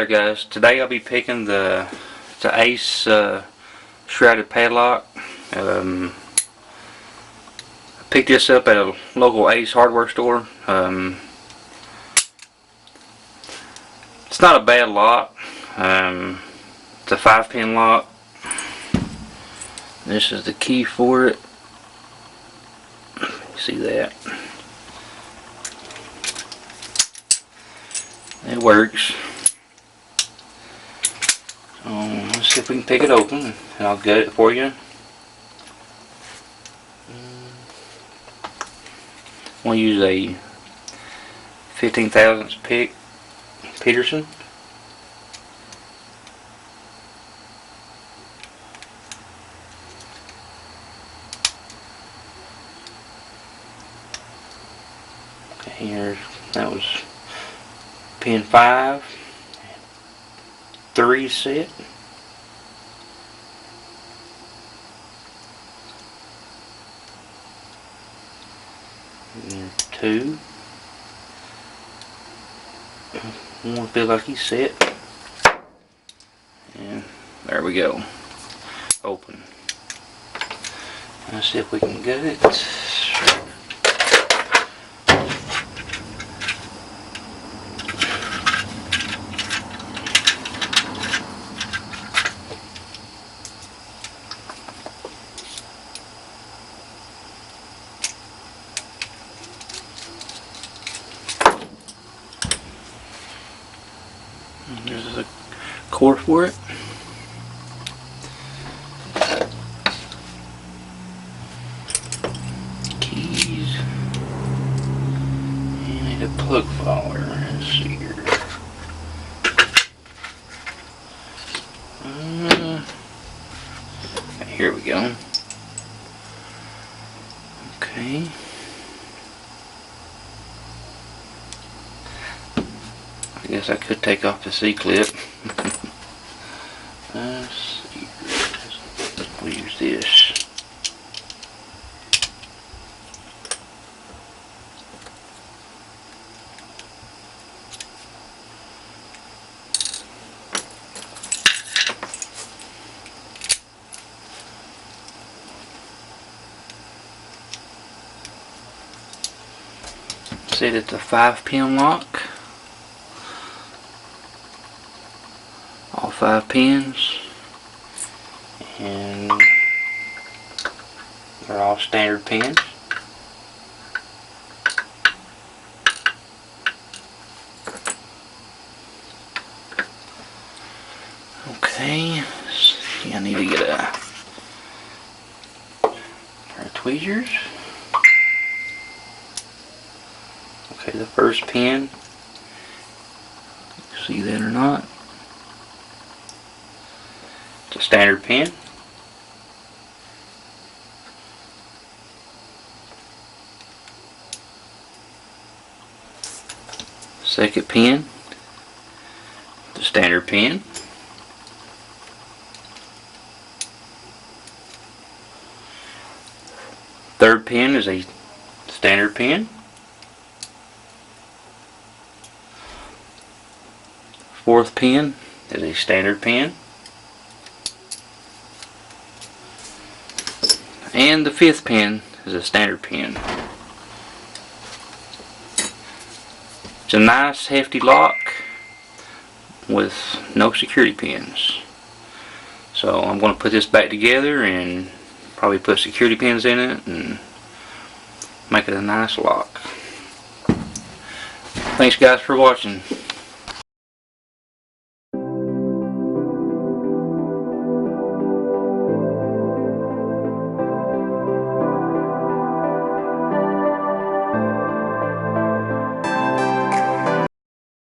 Hi there guys, today I'll be picking the Ace Shrouded Padlock. I picked this up at a local Ace hardware store. It's not a bad lock. It's a 5-pin lock. This is the key for it. See that? It works. Let's see if we can pick it open, and I'll get it for you. I'm going to use a 15 thousandths pick Peterson. Okay, here, that was pin 5, 3 set. And 2. One feel like he's set. And there we go. Open. Let's see if we can get it. There's a cord for it. Keys. And a plug follower. Let's see here. Here we go. Okay. I guess I could take off the C-clip. Let's see. We'll use this. See, it's a 5-pin lock. All 5 pins, and they're all standard pins. Okay, see, I need to get a pair of tweezers. Okay, the first pin, see that or not? It's a standard pin. Second pin, the standard pin. Third pin is a standard pin. Fourth pin is a standard pin. And the 5th pin is a standard pin. It's a nice hefty lock with no security pins. So I'm going to put this back together and probably put security pins in it and make it a nice lock. Thanks guys for watching.